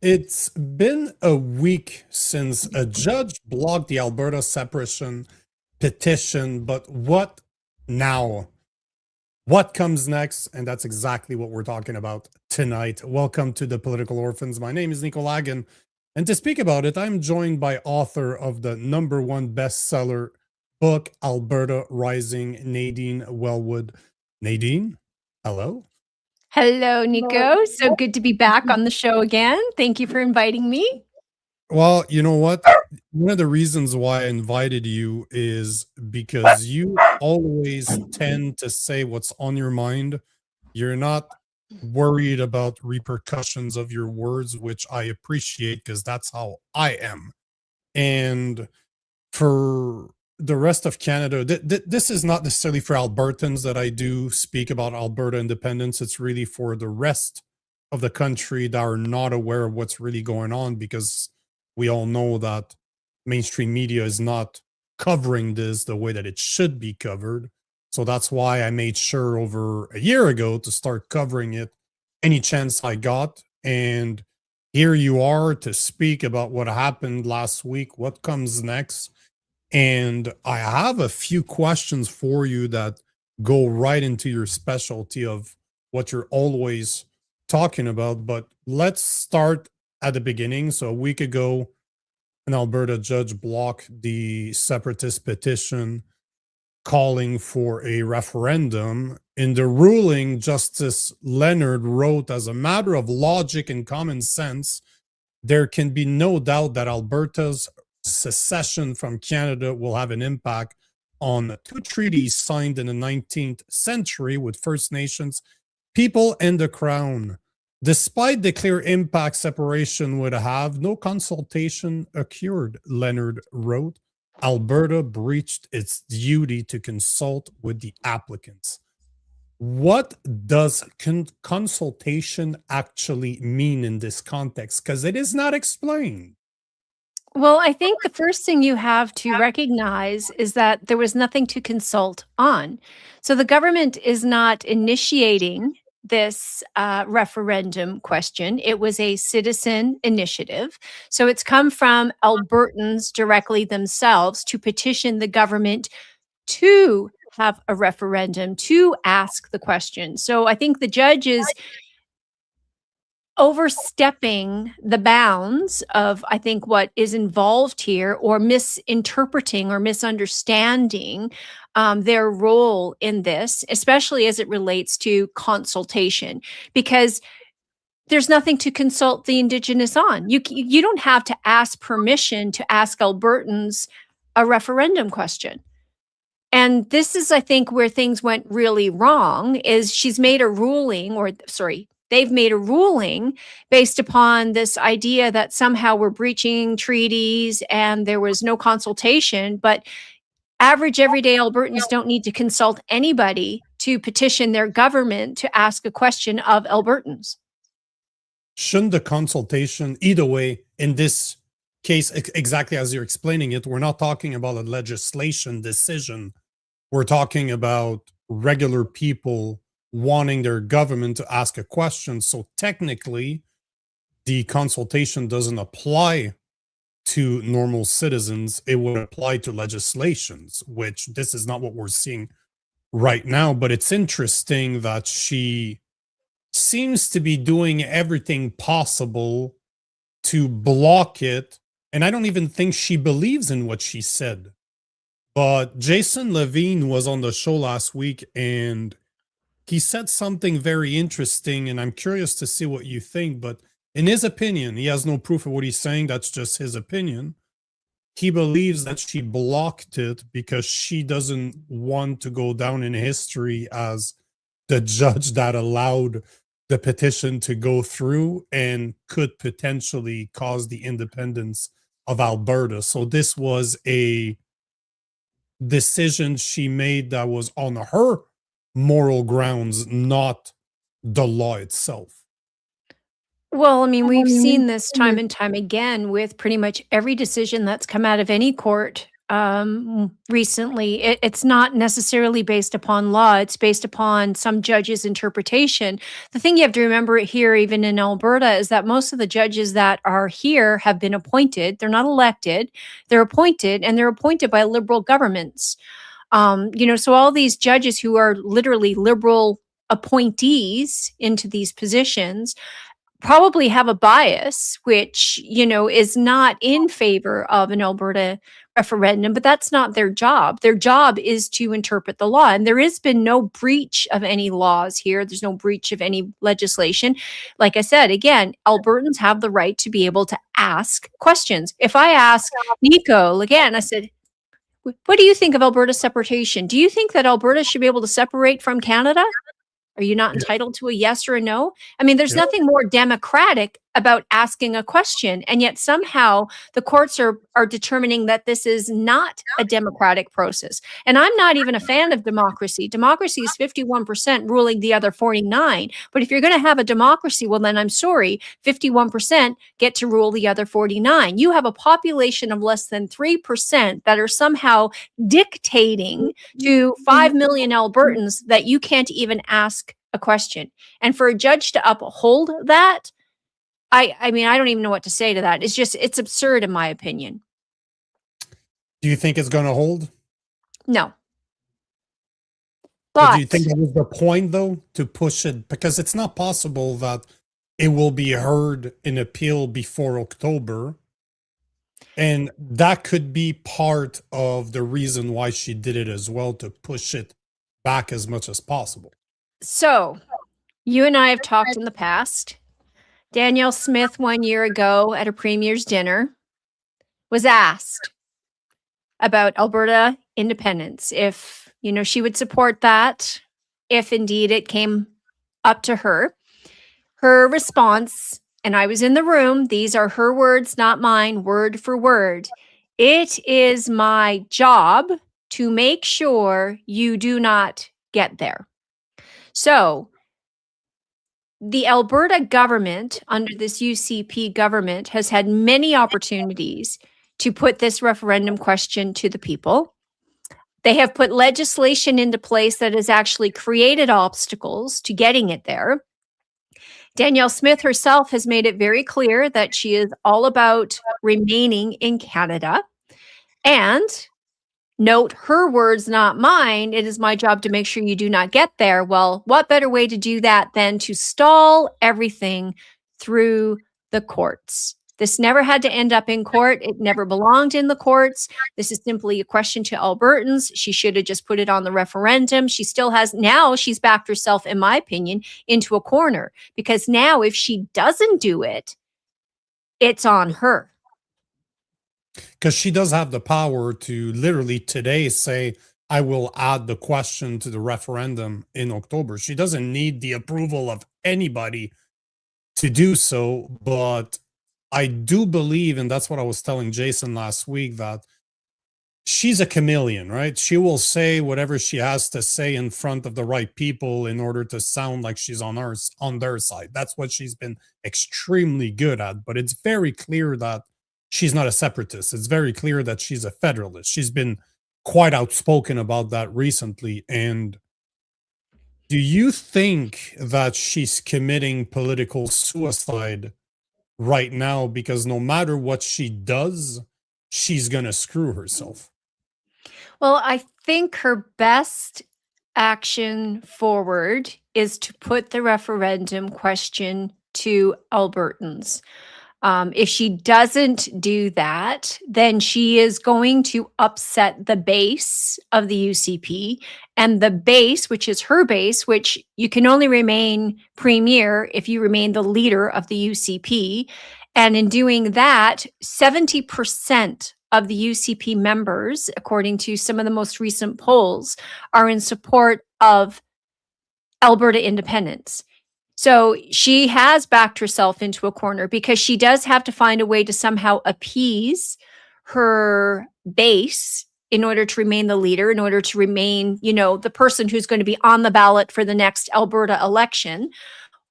It's been a week since a judge blocked the Alberta separation petition, but what now? What comes next? And that's exactly what we're talking about tonight. Welcome to the Political Orphans. My name is Nico Lagan, and to speak about it, I'm joined by author of the #1 bestseller book, Alberta Rising, Nadine Wellwood. Nadine, hello. Hello, Nico. So good to be back on the show again. Thank you for inviting me. Well, you know what? One of the reasons why I invited you is because you always tend to say what's on your mind. You're not worried about repercussions of your words, which I appreciate because that's how I am. And for the rest of Canada, this is not necessarily for Albertans that I do speak about Alberta independence. It's really for the rest of the country that are not aware of what's really going on, because we all know that mainstream media is not covering this the way that it should be covered. So that's why I made sure over a year ago to start covering it any chance I got. And here you are to speak about what happened last week, what comes next. And I have a few questions for you that go right into your specialty of what you're always talking about. But let's start at the beginning. So a week ago, an Alberta judge blocked the separatist petition calling for a referendum. In the ruling, Justice Leonard wrote, "As a matter of logic and common sense, there can be no doubt that Alberta's secession from Canada will have an impact on two treaties signed in the 19th century with First Nations people and the Crown. Despite the clear impact separation would have, no consultation occurred," Leonard wrote. "Alberta breached its duty to consult with the applicants." What does consultation actually mean in this context? Because it is not explained. Well, I think the first thing you have to recognize is that there was nothing to consult on. So the government is not initiating this referendum question. It was a citizen initiative. So it's come from Albertans directly themselves to petition the government to have a referendum, to ask the question. So I think the judge is overstepping the bounds of, I think, what is involved here, or misinterpreting or misunderstanding their role in this, especially as it relates to consultation, because there's nothing to consult the Indigenous on. You don't have to ask permission to ask Albertans a referendum question. And this is, I think, where things went really wrong, is she's made a ruling, or sorry, they've made a ruling based upon this idea that somehow we're breaching treaties and there was no consultation. But average everyday Albertans don't need to consult anybody to petition their government to ask a question of Albertans. Shouldn't the consultation, either way, in this case, exactly as you're explaining it, we're not talking about a legislation decision. We're talking about regular people wanting their government to ask a question. So technically, the consultation doesn't apply to normal citizens. It would apply to legislations, which this is not what we're seeing right now. But it's interesting that she seems to be doing everything possible to block it. And I don't even think she believes in what she said. But Jason Levine was on the show last week, and he said something very interesting, and I'm curious to see what you think. But in his opinion, he has no proof of what he's saying. That's just his opinion. He believes that she blocked it because she doesn't want to go down in history as the judge that allowed the petition to go through and could potentially cause the independence of Alberta. So this was a decision she made that was on her moral grounds, not the law itself. Well, I mean, we've seen this time and time again with pretty much every decision that's come out of any court recently. It's not necessarily based upon law. It's based upon some judge's interpretation. The thing you have to remember here, even in Alberta, is that most of the judges that are here have been appointed. They're not elected. They're appointed, and they're appointed by Liberal governments. So all these judges who are literally Liberal appointees into these positions probably have a bias, which, is not in favor of an Alberta referendum, but that's not their job. Their job is to interpret the law. And there has been no breach of any laws here. There's no breach of any legislation. Like I said, again, Albertans have the right to be able to ask questions. If I ask Nico again, I said, what do you think of Alberta separation? Do you think that Alberta should be able to separate from Canada? Are you not entitled to a yes or a no? I mean, there's nothing more democratic about asking a question. And yet somehow the courts are determining that this is not a democratic process. And I'm not even a fan of democracy. Democracy is 51% ruling the other 49. But if you're going to have a democracy, well, then I'm sorry, 51% get to rule the other 49. You have a population of less than 3% that are somehow dictating to 5 million Albertans that you can't even ask a question. And for a judge to uphold that, I mean, I don't even know what to say to that. It's absurd in my opinion. Do you think it's going to hold? No. But do you think that was the point, though, to push it? Because it's not possible that it will be heard in appeal before October. And that could be part of the reason why she did it as well, to push it back as much as possible. So you and I have talked in the past. Danielle Smith 1 year ago at a premier's dinner was asked about Alberta independence, if, she would support that, if indeed it came up to her. Her response, and I was in the room, these are her words, not mine, word for word. It is my job to make sure you do not get there. So the Alberta government, under this UCP government, has had many opportunities to put this referendum question to the people. They have put legislation into place that has actually created obstacles to getting it there. Danielle Smith herself has made it very clear that she is all about remaining in Canada. And note, her words, not mine, it is my job to make sure you do not get there. Well, what better way to do that than to stall everything through the courts? This never had to end up in court. It never belonged in the courts. This is simply a question to Albertans. She should have just put it on the referendum. She still has. Now she's backed herself, in my opinion, into a corner, because now if she doesn't do it, it's on her. Because she does have the power to literally today say, I will add the question to the referendum in October. She doesn't need the approval of anybody to do so. But I do believe, and that's what I was telling Jason last week, that she's a chameleon, right? She will say whatever she has to say in front of the right people in order to sound like she's on their side. That's what she's been extremely good at. But it's very clear that she's not a separatist. It's very clear that she's a federalist. She's been quite outspoken about that recently. And do you think that she's committing political suicide right now? Because no matter what she does, she's going to screw herself. Well, I think her best action forward is to put the referendum question to Albertans. If she doesn't do that, then she is going to upset the base of the UCP, and the base, which is her base, which you can only remain premier if you remain the leader of the UCP. And in doing that, 70% of the UCP members, according to some of the most recent polls, are in support of Alberta independence. So she has backed herself into a corner, because she does have to find a way to somehow appease her base in order to remain the leader, in order to remain, the person who's going to be on the ballot for the next Alberta election.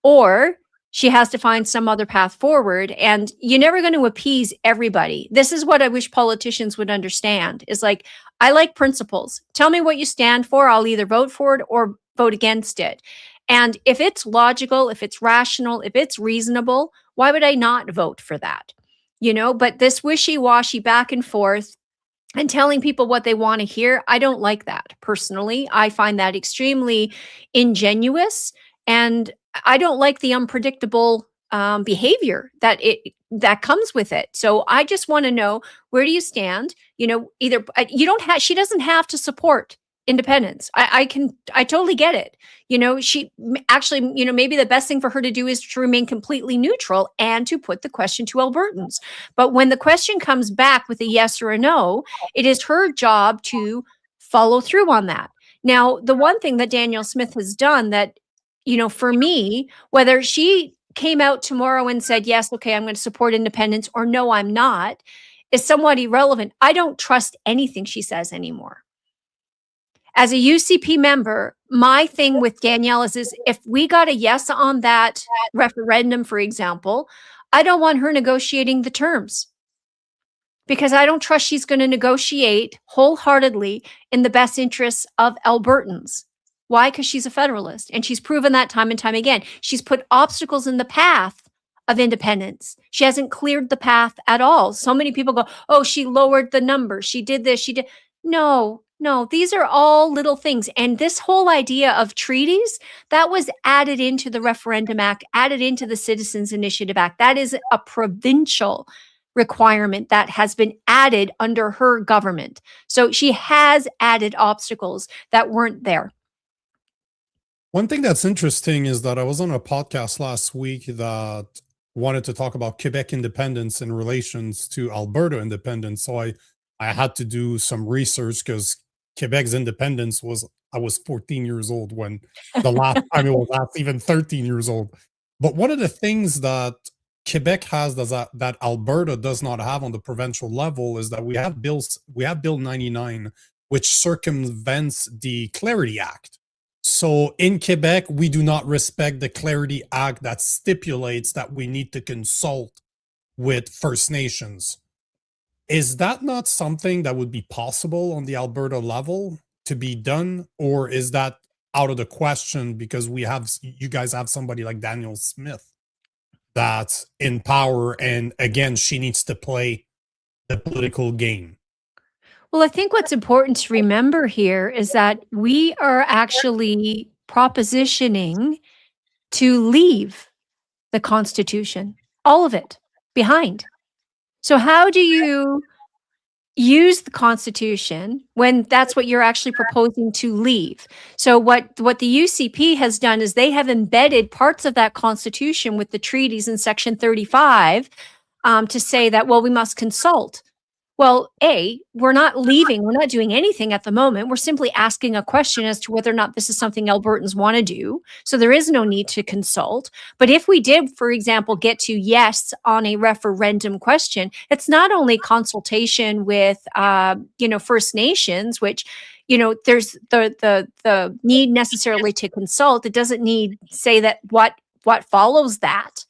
Or She has to find some other path forward, and you're never going to appease everybody. This is what I wish politicians would understand, is like, I like principles. Tell me what you stand for. I'll either vote for it or vote against it. And if it's logical, if it's rational, if it's reasonable, why would I not vote for that? But this wishy-washy back and forth and telling people what they want to hear, I don't like that personally. I find that extremely ingenuous, and I don't like the unpredictable behavior that comes with it. So I just want to know, where do you stand? Either you don't have. She doesn't have to support independence. I totally get it. She actually, maybe the best thing for her to do is to remain completely neutral and to put the question to Albertans. But when the question comes back with a yes or a no, it is her job to follow through on that. Now, the one thing that Danielle Smith has done that, for me, whether she came out tomorrow and said, yes, okay, I'm going to support independence, or no, I'm not, is somewhat irrelevant. I don't trust anything she says anymore. As a UCP member, my thing with Danielle is if we got a yes on that referendum, for example, I don't want her negotiating the terms, because I don't trust she's going to negotiate wholeheartedly in the best interests of Albertans. Why? Because she's a federalist, and she's proven that time and time again. She's put obstacles in the path of independence. She hasn't cleared the path at all. So many people go, oh, she lowered the numbers. She did this. She did. No, these are all little things. And this whole idea of treaties, that was added into the Referendum Act, added into the Citizens Initiative Act. That is a provincial requirement that has been added under her government. So she has added obstacles that weren't there. One thing that's interesting is that I was on a podcast last week that wanted to talk about Quebec independence in relations to Alberta independence. So I had to do some research, because Quebec's independence I was 14 years old when the last time it was last, even 13 years old. But one of the things that Quebec has that Alberta does not have on the provincial level is that we have Bill 99, which circumvents the Clarity Act. So in Quebec, we do not respect the Clarity Act that stipulates that we need to consult with First Nations. Is that not something that would be possible on the Alberta level to be done? Or is that out of the question because you guys have somebody like Danielle Smith that's in power, and again, she needs to play the political game? Well, I think what's important to remember here is that we are actually propositioning to leave the Constitution, all of it, behind. So how do you use the Constitution when that's what you're actually proposing to leave? So what the UCP has done is they have embedded parts of that Constitution with the treaties in Section 35 to say that, well, we must consult. Well, we're not leaving. We're not doing anything at the moment. We're simply asking a question as to whether or not this is something Albertans want to do. So there is no need to consult. But if we did, for example, get to yes on a referendum question, it's not only consultation with, First Nations, which, there's the need necessarily to consult. It doesn't need say that what follows that.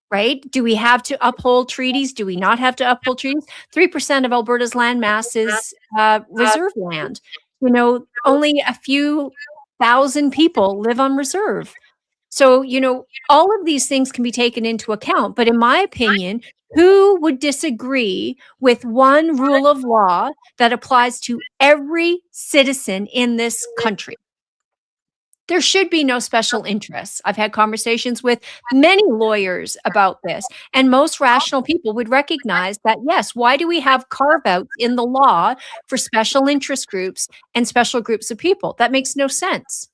Right? Do we have to uphold treaties? Do we not have to uphold treaties? 3% of Alberta's land mass is reserve land. Only a few thousand people live on reserve. So, all of these things can be taken into account. But in my opinion, who would disagree with one rule of law that applies to every citizen in this country? There should be no special interests. I've had conversations with many lawyers about this, and most rational people would recognize that, yes, why do we have carve-outs in the law for special interest groups and special groups of people? That makes no sense.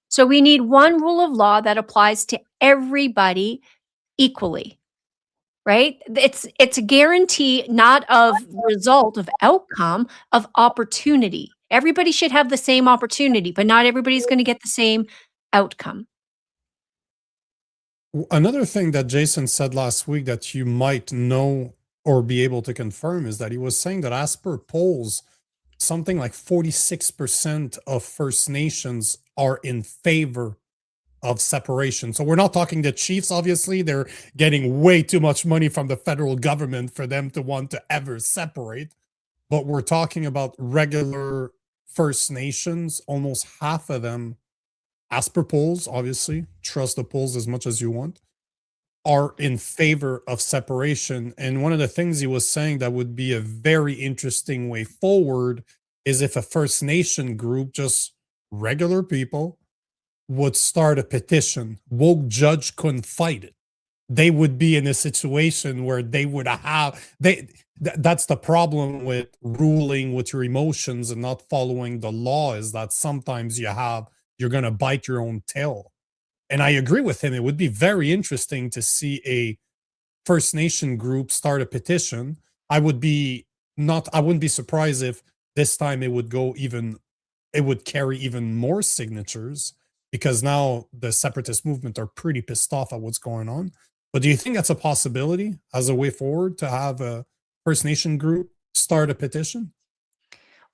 So we need one rule of law that applies to everybody equally, right? It's a guarantee, not of result, of outcome, of opportunity. Everybody should have the same opportunity, but not everybody's going to get the same outcome. Another thing that Jason said last week that you might know or be able to confirm is that he was saying that as per polls, something like 46% of First Nations are in favor of separation. So we're not talking the chiefs, obviously. They're getting way too much money from the federal government for them to want to ever separate. But we're talking about regular First Nations, almost half of them, as per polls, obviously, trust the polls as much as you want, are in favor of separation. And one of the things he was saying that would be a very interesting way forward is if a First Nation group, just regular people, would start a petition. Woke judge couldn't fight it. They would be in a situation where they would have that's the problem with ruling with your emotions and not following the law, is that sometimes you're going to bite your own tail. And I agree with him. It would be very interesting to see a First Nation group start a petition. I wouldn't be surprised if this time it would carry even more signatures, because now the separatist movement are pretty pissed off at what's going on. But do you think that's a possibility as a way forward to have a First Nation group start a petition?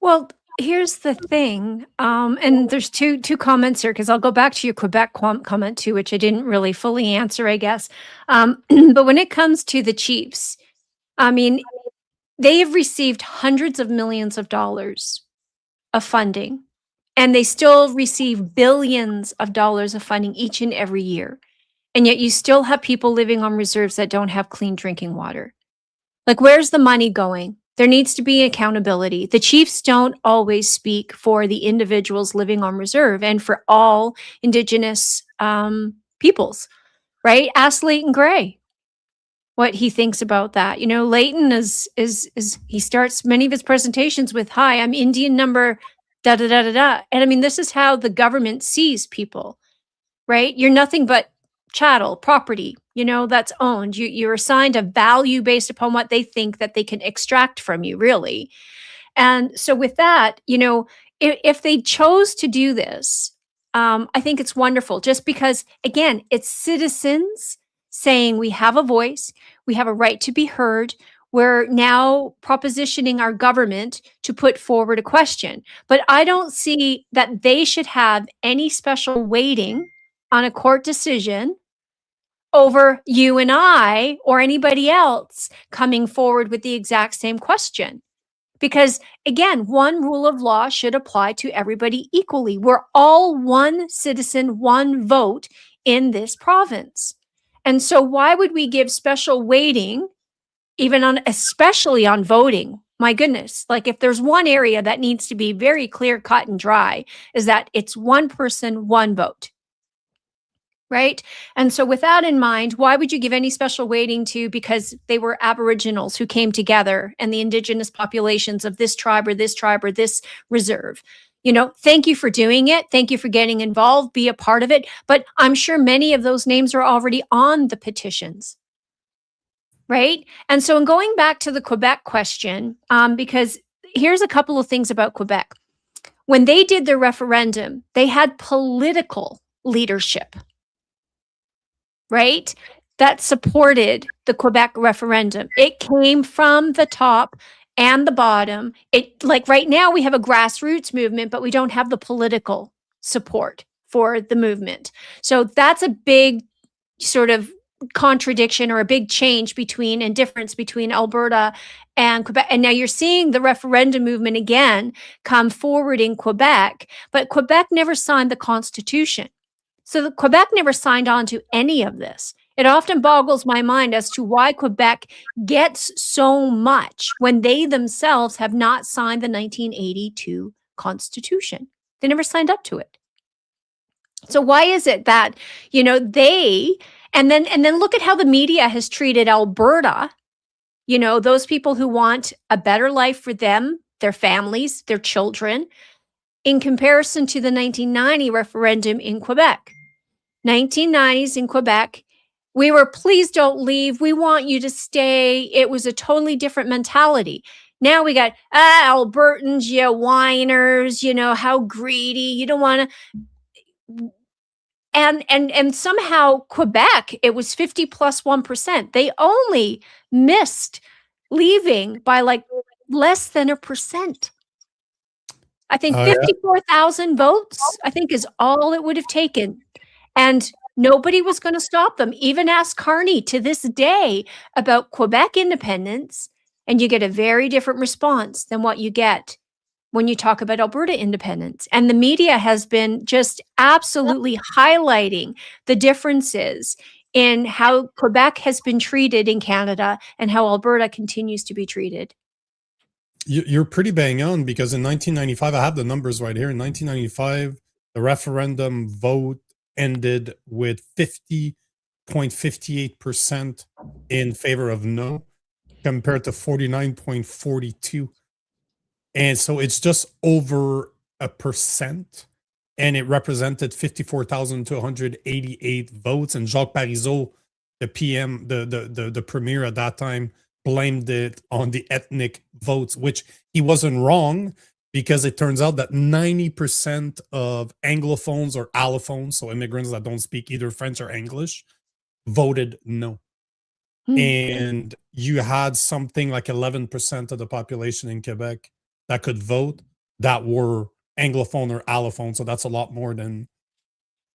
Well, here's the thing, and there's two comments here, because I'll go back to your Quebec comment too, which I didn't really fully answer, I guess. But when it comes to the chiefs, I mean, they have received hundreds of millions of dollars of funding, and they still receive billions of dollars of funding each and every year. And yet you still have people living on reserves that don't have clean drinking water. Like, where's the money going? There needs to be accountability. The chiefs don't always speak for the individuals living on reserve and for all Indigenous peoples, right? Ask Leighton Gray what he thinks about that. You know, Leighton is he starts many of his presentations with, "Hi, I'm Indian number da da da da da." And I mean, this is how the government sees people, right? You're nothing but chattel, property, you know, that's owned. You're assigned a value based upon what they think that they can extract from you, really. And so with that, you know, if they chose to do this, I think it's wonderful, just because, again, it's citizens saying we have a voice, we have a right to be heard. We're now propositioning our government to put forward a question. But I don't see that they should have any special weighting on a court decision over you and I or anybody else coming forward with the exact same question. Because again, one rule of law should apply to everybody equally. We're all one citizen, one vote in this province. And so why would we give special weighting, especially on voting? My goodness, like, if there's one area that needs to be very clear, cut and dry, is that it's one person, one vote. Right? And so with that in mind, why would you give any special weighting to, because they were Aboriginals who came together and the Indigenous populations of this tribe or this reserve? You know, thank you for doing it. Thank you for getting involved, be a part of it. But I'm sure many of those names are already on the petitions. Right? And so in going back to the Quebec question, because here's a couple of things about Quebec. When they did their referendum, they had political leadership, right, that supported the Quebec referendum. It came from the top and the bottom. Like right now we have a grassroots movement, but we don't have the political support for the movement. So that's a big sort of contradiction, or a big change and difference between Alberta and Quebec. And now you're seeing the referendum movement again come forward in Quebec, but Quebec never signed the Constitution. So Quebec never signed on to any of this. It often boggles my mind as to why Quebec gets so much when they themselves have not signed the 1982 Constitution. They never signed up to it. So why is it that, you know, and then look at how the media has treated Alberta, you know, those people who want a better life for them, their families, their children, in comparison to the 1990 referendum in Quebec. 1990s in Quebec, we were, please don't leave, we want you to stay. It was a totally different mentality. Now we got, Albertans, you whiners, you know, how greedy, you don't want to. And somehow Quebec, it was 50 plus 1%. They only missed leaving by like less than 1%. I think 54,000 votes, I think, is all it would have taken. And nobody was going to stop them. Even ask Carney to this day about Quebec independence, and you get a very different response than what you get when you talk about Alberta independence. And the media has been just absolutely highlighting the differences in how Quebec has been treated in Canada and how Alberta continues to be treated. You're pretty bang on, because in 1995, I have the numbers right here. In 1995, the referendum vote ended with 50.58% in favor of no, compared to 49.42. And so it's just over a percent, and it represented 54,288 votes. And Jacques Parizeau, the PM, the premier at that time, blamed it on the ethnic votes, which he wasn't wrong, because it turns out that 90% of Anglophones or allophones, so immigrants that don't speak either French or English, voted no. And you had something like 11% of the population in Quebec that could vote that were Anglophone or allophone. So that's a lot more than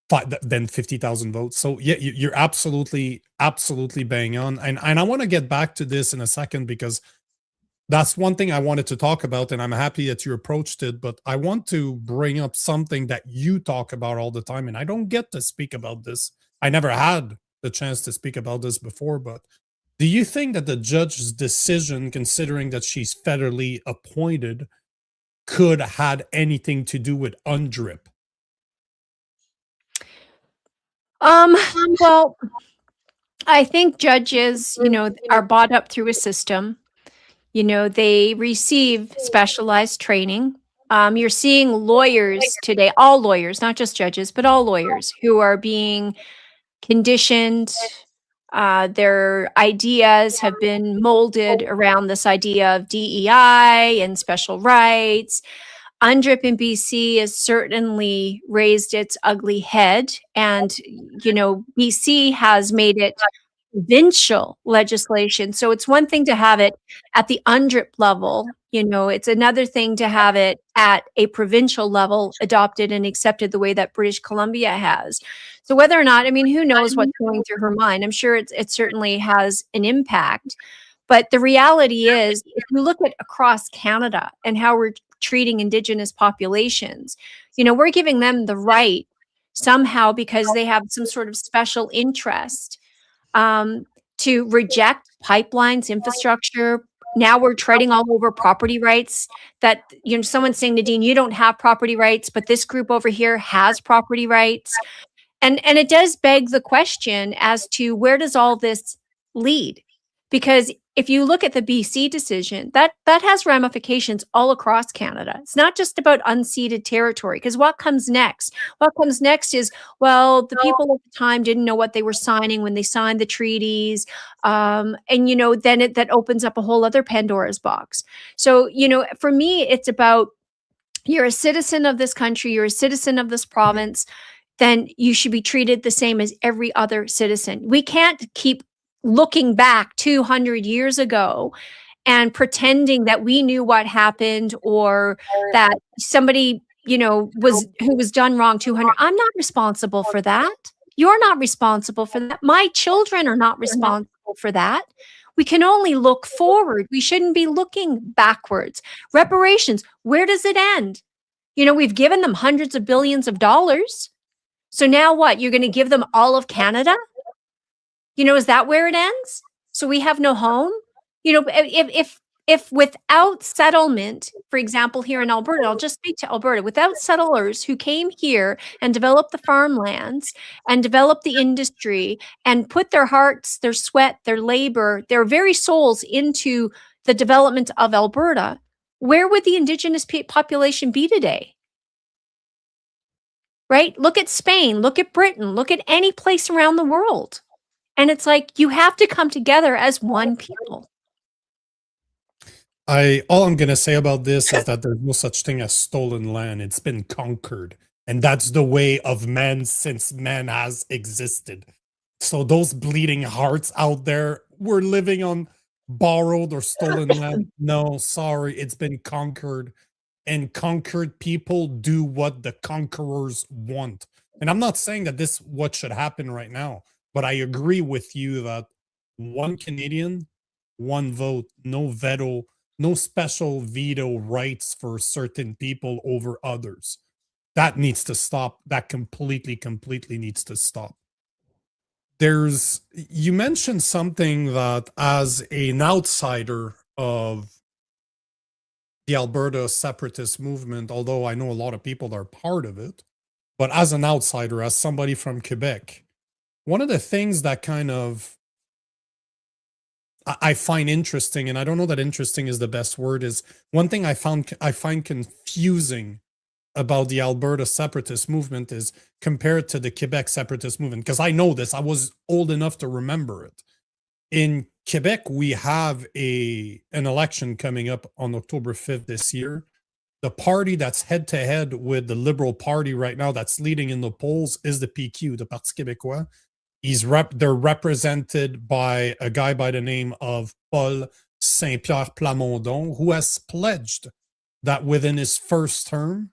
50,000 votes. So yeah, you're absolutely bang on. And I want to get back to this in a second, because that's one thing I wanted to talk about, and I'm happy that you approached it. But I want to bring up something that you talk about all the time, and I don't get to speak about this. I never had the chance to speak about this before, but do you think that the judge's decision, considering that she's federally appointed, could have had anything to do with UNDRIP? Well, I think judges, are bought up through a system. They receive specialized training. You're seeing lawyers today, all lawyers, not just judges, but all lawyers who are being conditioned. Their ideas have been molded around this idea of DEI and special rights. UNDRIP in BC has certainly raised its ugly head. And, BC has made it provincial legislation. So it's one thing to have it at the UNDRIP level. It's another thing to have it at a provincial level adopted and accepted the way that British Columbia has. So whether or not, who knows what's going through her mind? I'm sure it certainly has an impact. But the reality is, if you look at across Canada and how we're treating Indigenous populations, we're giving them the right somehow, because they have some sort of special interest, to reject pipelines, infrastructure. Now we're treading all over property rights. That, someone's saying, Nadine, you don't have property rights, but this group over here has property rights. And it does beg the question as to where does all this lead? Because if you look at the BC decision, that has ramifications all across Canada. It's not just about unceded territory, because what comes next? What comes next is, well, the people at the time didn't know what they were signing when they signed the treaties. And, then that opens up a whole other Pandora's box. So, for me, it's about, you're a citizen of this country, you're a citizen of this province, then you should be treated the same as every other citizen. We can't keep looking back 200 years ago and pretending that we knew what happened, or that somebody, who was done wrong 200. I'm not responsible for that. You're not responsible for that. My children are not responsible for that. We can only look forward. We shouldn't be looking backwards. Reparations, where does it end? We've given them hundreds of billions of dollars. So now what? You're going to give them all of Canada? Is that where it ends? So we have no home? If without settlement, for example, here in Alberta, I'll just speak to Alberta, without settlers who came here and developed the farmlands and developed the industry and put their hearts, their sweat, their labor, their very souls into the development of Alberta, where would the Indigenous population be today? Right? Look at Spain, look at Britain, look at any place around the world. And it's like, you have to come together as one people. All I'm going to say about this is that there's no such thing as stolen land. It's been conquered. And that's the way of man since man has existed. So those bleeding hearts out there, we're living on borrowed or stolen land. No, sorry, it's been conquered. And conquered people do what the conquerors want. And I'm not saying that this what should happen right now, but I agree with you that one Canadian, one vote, no veto, no special veto rights for certain people over others. That needs to stop. That completely needs to stop. You mentioned something that as an outsider of the Alberta separatist movement, although I know a lot of people are part of it, but as an outsider, as somebody from Quebec, one of the things that kind of I find interesting, and I don't know that interesting is the best word, is one thing I find confusing about the Alberta separatist movement is compared to the Quebec separatist movement, because I know this, I was old enough to remember it. In Quebec, we have an election coming up on October 5th this year. The party that's head to head with the Liberal Party right now that's leading in the polls is the PQ, the Parti Québécois. They're represented by a guy by the name of Paul Saint-Pierre Plamondon, who has pledged that within his first term,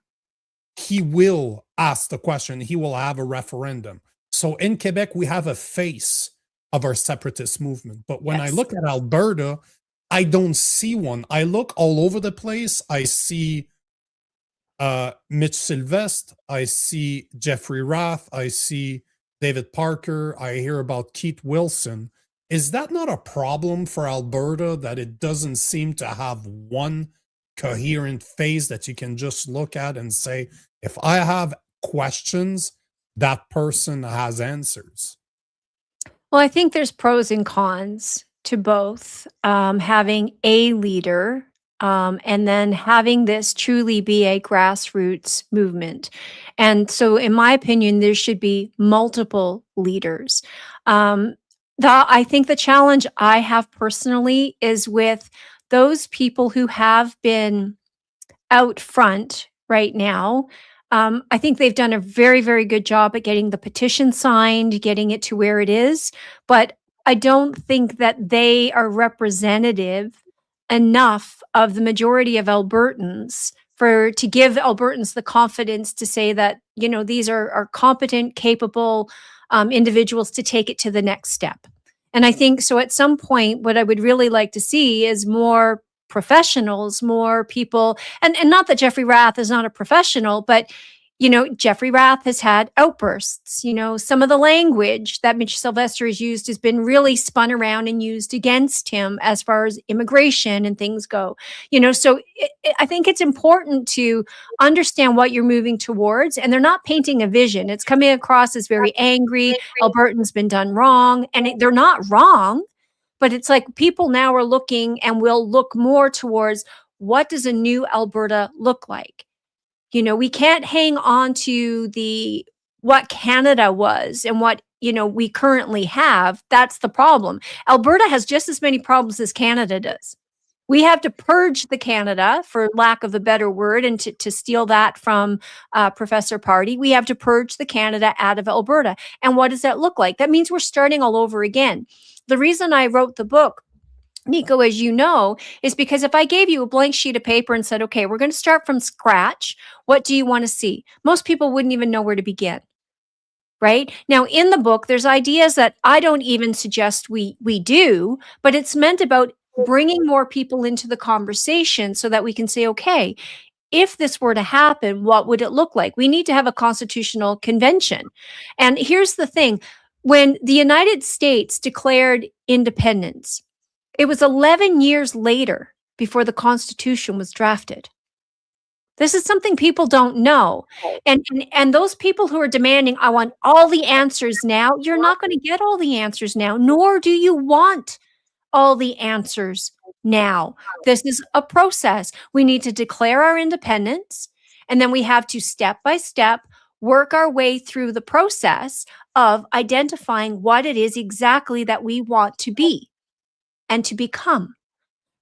he will ask the question, he will have a referendum. So in Quebec, we have a face of our separatist movement. But when I look at Alberta, I don't see one. I look all over the place. I see Mitch Sylvestre. I see Jeffrey Rath. I see David Parker. I hear about Keith Wilson. Is that not a problem for Alberta, that it doesn't seem to have one coherent face that you can just look at and say, if I have questions, that person has answers? Well, I think there's pros and cons to both, having a leader, and then having this truly be a grassroots movement. And so, in my opinion, there should be multiple leaders. I think the challenge I have personally is with those people who have been out front right now. I think they've done a very, very good job at getting the petition signed, getting it to where it is. But I don't think that they are representative enough of the majority of Albertans to give Albertans the confidence to say that, these are competent, capable individuals to take it to the next step. And I think so at some point, what I would really like to see is more professionals, more people, and not that Jeffrey Rath is not a professional, but Jeffrey Rath has had outbursts. Some of the language that Mitch Sylvestre has used has been really spun around and used against him as far as immigration and things go. So I think it's important to understand what you're moving towards, and they're not painting a vision. It's coming across as very angry. Albertans been done wrong, and they're not wrong. But it's like people now are looking and will look more towards, what does a new Alberta look like? We can't hang on to what Canada was and what, we currently have. That's the problem. Alberta has just as many problems as Canada does. We have to purge the Canada, for lack of a better word, and to steal that from Professor Party. We have to purge the Canada out of Alberta. And what does that look like? That means we're starting all over again. The reason I wrote the book, Nico, as you know, is because if I gave you a blank sheet of paper and said, okay, we're going to start from scratch, what do you want to see? Most people wouldn't even know where to begin. Right? Now, in the book, there's ideas that I don't even suggest we do, but it's meant about bringing more people into the conversation so that we can say, okay, if this were to happen, what would it look like? We need to have a constitutional convention. And here's the thing. When the United States declared independence, it was 11 years later before the Constitution was drafted. This is something people don't know. And those people who are demanding, I want all the answers now, you're not going to get all the answers now, nor do you want all the answers now. This is a process. We need to declare our independence, and then we have to step by step work our way through the process of identifying what it is exactly that we want to be and to become,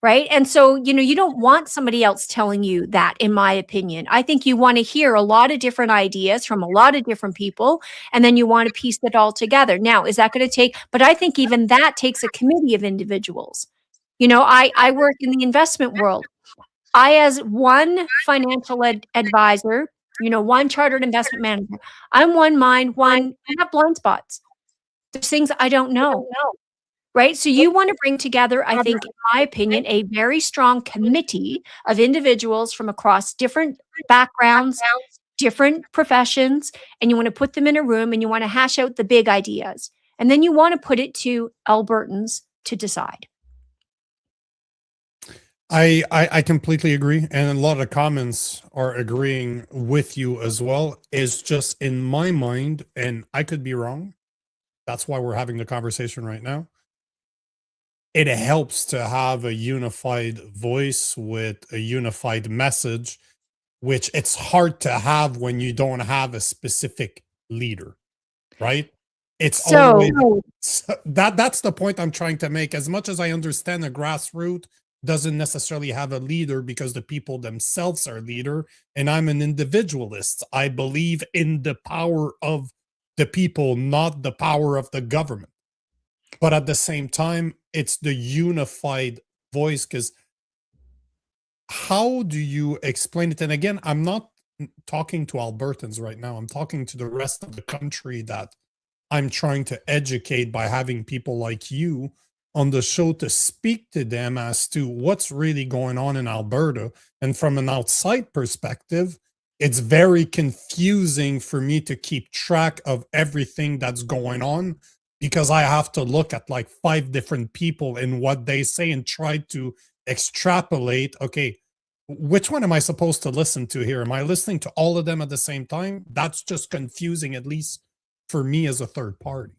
right? And so, you don't want somebody else telling you that, in my opinion. I think you want to hear a lot of different ideas from a lot of different people, and then you want to piece it all together. Now, is that going to take, but I think even that takes a committee of individuals. I work in the investment world. I, as one financial advisor, one chartered investment manager. I'm one mind, I have blind spots. There's things I don't know. Right? So you want to bring together, I think, in my opinion, a very strong committee of individuals from across different backgrounds, different professions, and you want to put them in a room and you want to hash out the big ideas. And then you want to put it to Albertans to decide. I completely agree. And a lot of comments are agreeing with you as well. It's just in my mind, and I could be wrong. That's why we're having the conversation right now. It helps to have a unified voice with a unified message, which it's hard to have when you don't have a specific leader, right? It's always that's the point I'm trying to make. As much as I understand the grassroots doesn't necessarily have a leader because the people themselves are leader, and I'm an individualist. I believe in the power of the people, not the power of the government. But at the same time, it's the unified voice, because how do you explain it? And again, I'm not talking to Albertans right now. I'm talking to the rest of the country that I'm trying to educate by having people like you on the show to speak to them as to what's really going on in Alberta. And from an outside perspective, it's very confusing for me to keep track of everything that's going on, because I have to look at like 5 different people and what they say and try to extrapolate, okay, which one am I supposed to listen to here? Am I listening to all of them at the same time? That's just confusing, at least for me as a third party.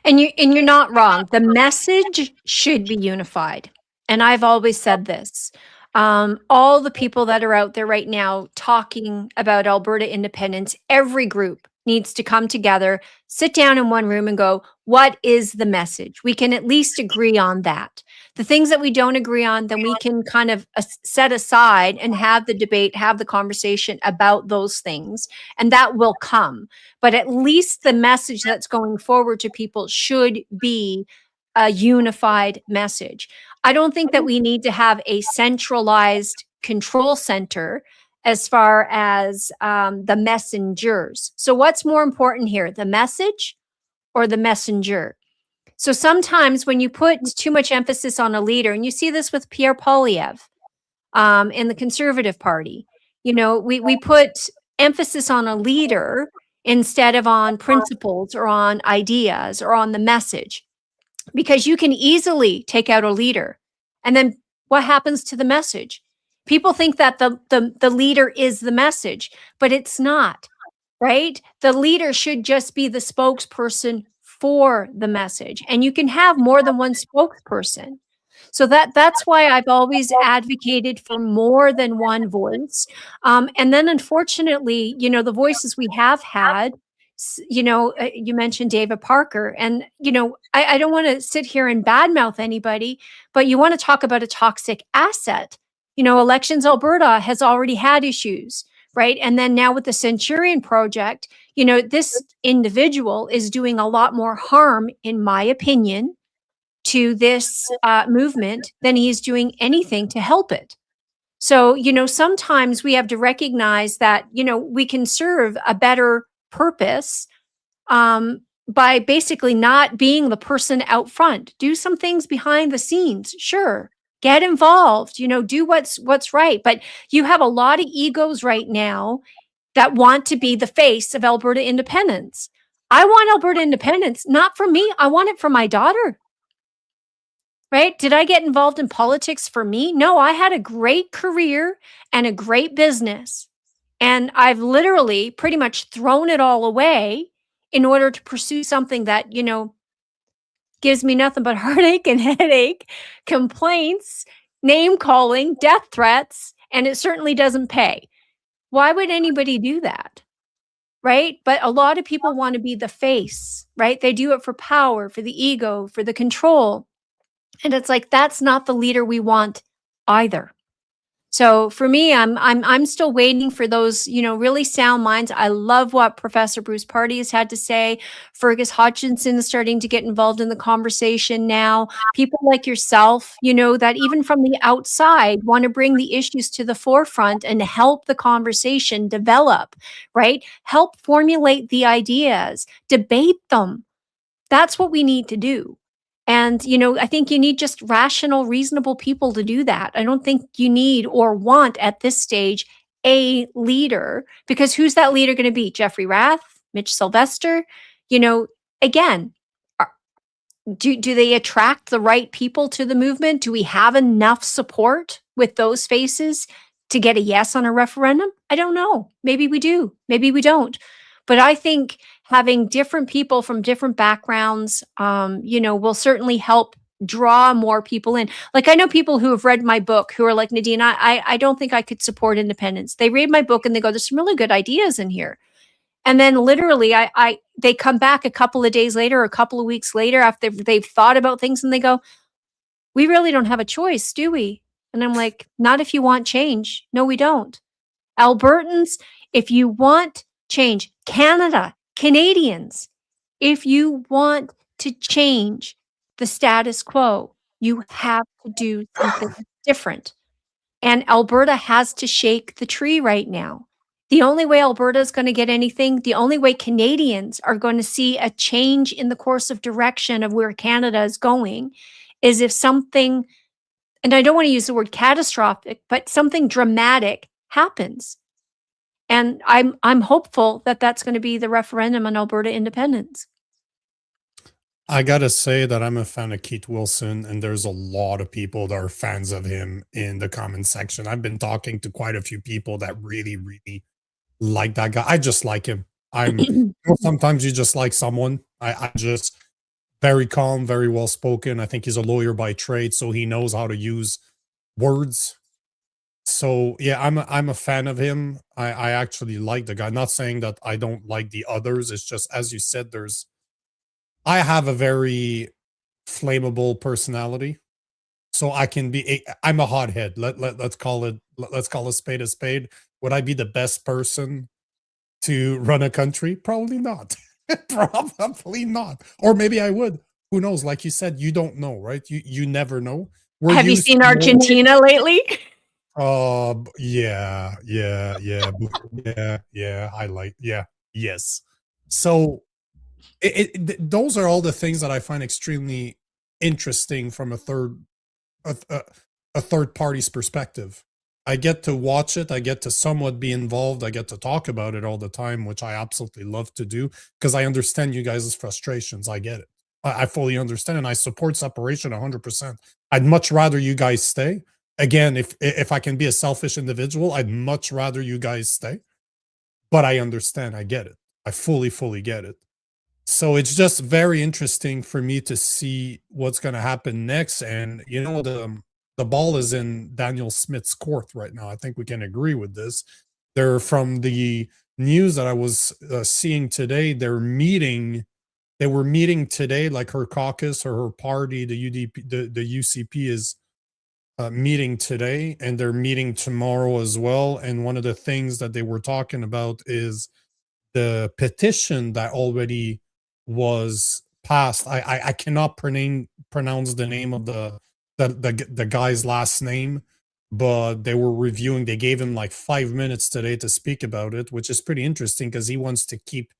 And you're not wrong. The message should be unified. And I've always said this. All the people that are out there right now talking about Alberta independence, every group needs to come together, sit down in one room and go, what is the message? We can at least agree on that. The things that we don't agree on, then we can kind of set aside and have the debate, have the conversation about those things, and that will come. But at least the message that's going forward to people should be a unified message. I don't think that we need to have a centralized control center as far as the messengers. So what's more important here, the message or the messenger? So sometimes when you put too much emphasis on a leader, and you see this with Pierre Poilievre in the Conservative Party, we put emphasis on a leader instead of on principles or on ideas or on the message, because you can easily take out a leader. And then what happens to the message? People think that the leader is the message, but it's not, right? The leader should just be the spokesperson for the message. And you can have more than one spokesperson. So that's why I've always advocated for more than one voice. And then unfortunately, the voices we have had, you mentioned David Parker, and, I don't want to sit here and badmouth anybody, but you want to talk about a toxic asset. Elections Alberta has already had issues, right? And then now with the Centurion Project, this individual is doing a lot more harm, in my opinion, to this movement than he's doing anything to help it. So, sometimes we have to recognize that, we can serve a better purpose by basically not being the person out front. Do some things behind the scenes, sure. Get involved, do what's right. But you have a lot of egos right now that want to be the face of Alberta independence. I want Alberta independence, not for me. I want it for my daughter. Right? Did I get involved in politics for me? No, I had a great career and a great business. And I've literally pretty much thrown it all away in order to pursue something that, gives me nothing but heartache and headache, complaints, name calling, death threats, and it certainly doesn't pay. Why would anybody do that? Right? But a lot of people want to be the face, right? They do it for power, for the ego, for the control. And it's like, that's not the leader we want either. So for me, I'm still waiting for those, really sound minds. I love what Professor Bruce Party has had to say. Fergus Hodgkinson is starting to get involved in the conversation now. People like yourself, that even from the outside want to bring the issues to the forefront and help the conversation develop, right? Help formulate the ideas, debate them. That's what we need to do. And, I think you need just rational, reasonable people to do that. I don't think you need or want at this stage a leader, because who's that leader going to be? Jeffrey Rath, Mitch Sylvester? Again, do they attract the right people to the movement? Do we have enough support with those faces to get a yes on a referendum? I don't know. Maybe we do. Maybe we don't. But I think having different people from different backgrounds, will certainly help draw more people in. Like, I know people who have read my book who are like, Nadine, I don't think I could support independence. They read my book and they go, there's some really good ideas in here. And then literally they come back a couple of days later or a couple of weeks later after they've thought about things, and they go, we really don't have a choice, do we? And I'm like, not if you want change. No, we don't. Albertans, if you want change, Canadians, if you want to change the status quo, you have to do something different. And Alberta has to shake the tree right now. The only way Alberta is going to get anything, the only way Canadians are going to see a change in the course of direction of where Canada is going, is if something, and I don't want to use the word catastrophic, but something dramatic happens. And I'm hopeful that that's going to be the referendum on Alberta independence. I gotta say that I'm a fan of Keith Wilson, and there's a lot of people that are fans of him in the comment section. I've been talking to quite a few people that really, really like that guy. I just like him. Sometimes you just like someone. I just very calm, very well spoken. I think he's a lawyer by trade, so he knows how to use words. So yeah, I'm a fan of him. I actually like the guy. Not saying that I don't like the others. It's just, as you said, I have a very flammable personality, so I can be. I'm a hothead. Let's call it. Let's call a spade a spade. Would I be the best person to run a country? Probably not. Probably not. Or maybe I would. Who knows? Like you said, you don't know, right? You never know. Have you seen Argentina lately? Yeah. Yes. So those are all the things that I find extremely interesting from a third party's perspective. I get to watch it. I get to somewhat be involved. I get to talk about it all the time, which I absolutely love to do because I understand you guys' frustrations. I get it. I fully understand, and I support separation 100%. I'd much rather you guys stay. Again, if I can be a selfish individual, I'd much rather you guys stay. But I understand. I get it. I fully get it. So it's just very interesting for me to see what's going to happen next. And the ball is in Danielle Smith's court right now. I think we can agree with this. They're, from the news that I was seeing today, they were meeting today, like her caucus or her party, the UDP, the UCP is meeting today, and they're meeting tomorrow as well. And one of the things that they were talking about is the petition that already was passed. I cannot pronounce the name of the guy's last name, but they were reviewing. They gave him like 5 minutes today to speak about it, which is pretty interesting because he wants to keep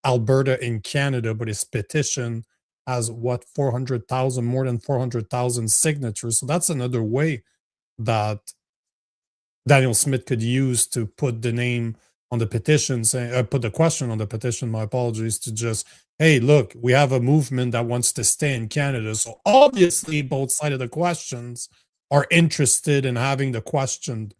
Alberta in Canada, but his petition has what, 400,000, more than 400,000 signatures. So that's another way that Danielle Smith could use to put the name on the petition, saying, put the question on the petition, my apologies, to just, hey, look, we have a movement that wants to stay in Canada. So obviously both sides of the questions are interested in having the question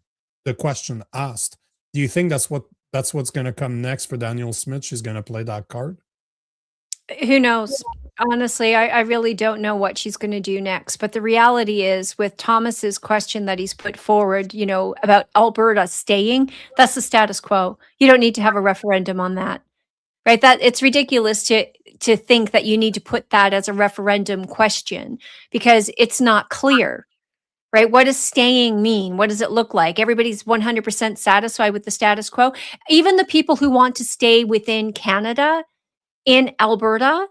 asked. Do you think that's what's going to come next for Danielle Smith? She's going to play that card? Who knows? Honestly, I really don't know what she's going to do next. But the reality is, with Thomas's question that he's put forward, about Alberta staying, that's the status quo. You don't need to have a referendum on that, right? That it's ridiculous to think that you need to put that as a referendum question because it's not clear. right? What does staying mean? What does it look like? Everybody's 100% satisfied with the status quo. Even the people who want to stay within Canada, in Alberta,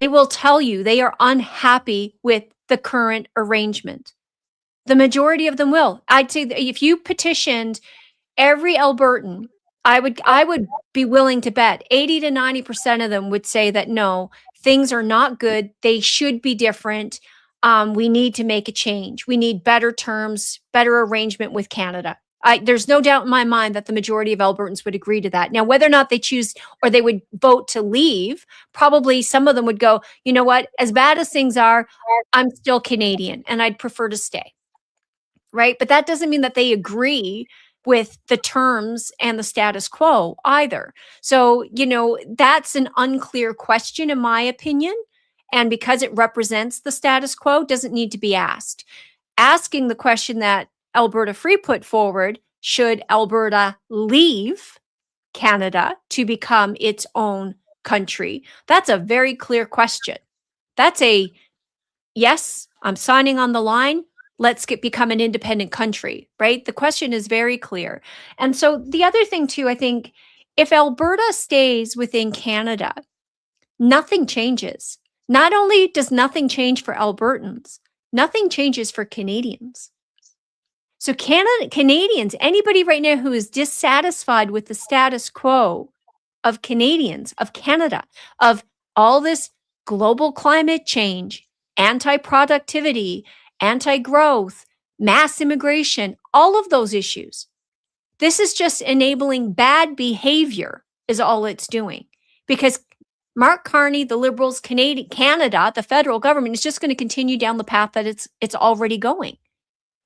they will tell you they are unhappy with the current arrangement. The majority of them will. I'd say that if you petitioned every Albertan, I would be willing to bet 80 to 90% of them would say that no, things are not good. They should be different. We need to make a change. We need better terms, better arrangement with Canada. There's no doubt in my mind that the majority of Albertans would agree to that. Now, whether or not they choose or they would vote to leave, probably some of them would go, you know what, as bad as things are, I'm still Canadian and I'd prefer to stay. Right? But that doesn't mean that they agree with the terms and the status quo either. So, that's an unclear question, in my opinion. And because it represents the status quo, doesn't need to be asked. Asking the question that Alberta Free put forward, should Alberta leave Canada to become its own country? That's a very clear question. That's a yes, I'm signing on the line. Let's become an independent country, right? The question is very clear. And so the other thing too, I think if Alberta stays within Canada, nothing changes. Not only does nothing change for Albertans, nothing changes for Canadians. So Canadians, anybody right now who is dissatisfied with the status quo of Canadians, of Canada, of all this global climate change, anti-productivity, anti-growth, mass immigration, all of those issues. This is just enabling bad behavior is all it's doing. Because Mark Carney, the Liberals, Canada, the federal government is just going to continue down the path that it's already going.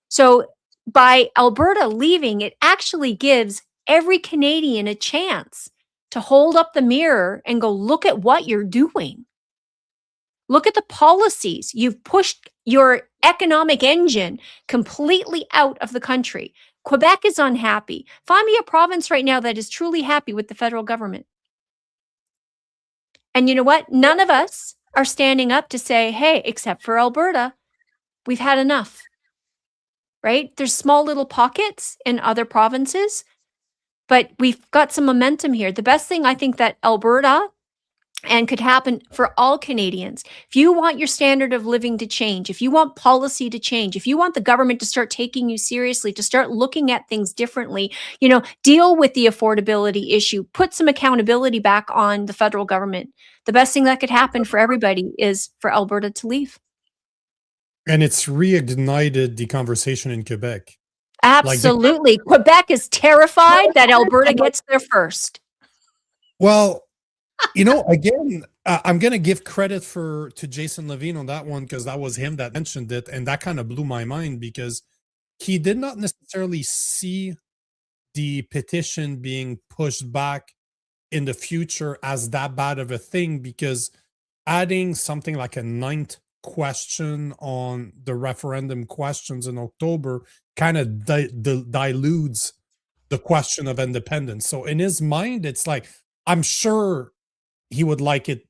So by Alberta leaving, it actually gives every Canadian a chance to hold up the mirror and go, look at what you're doing. Look at the policies. You've pushed your economic engine completely out of the country. Quebec is unhappy. Find me a province right now that is truly happy with the federal government. And you know what? None of us are standing up to say, hey, except for Alberta, we've had enough. Right? There's small little pockets in other provinces, but we've got some momentum here. The best thing I think that Alberta and could happen for all Canadians, if you want your standard of living to change, if you want policy to change, if you want the government to start taking you seriously, to start looking at things differently, deal with the affordability issue, put some accountability back on the federal government. The best thing that could happen for everybody is for Alberta to leave. And it's reignited the conversation in Quebec. Absolutely. Quebec is terrified that Alberta gets there first. Well, again, I'm going to give credit to Jason Levine on that one, because that was him that mentioned it. And that kind of blew my mind, because he did not necessarily see the petition being pushed back in the future as that bad of a thing, because adding something like a ninth question on the referendum questions in October kind of dilutes the question of independence. So in his mind, it's like, I'm sure he would like it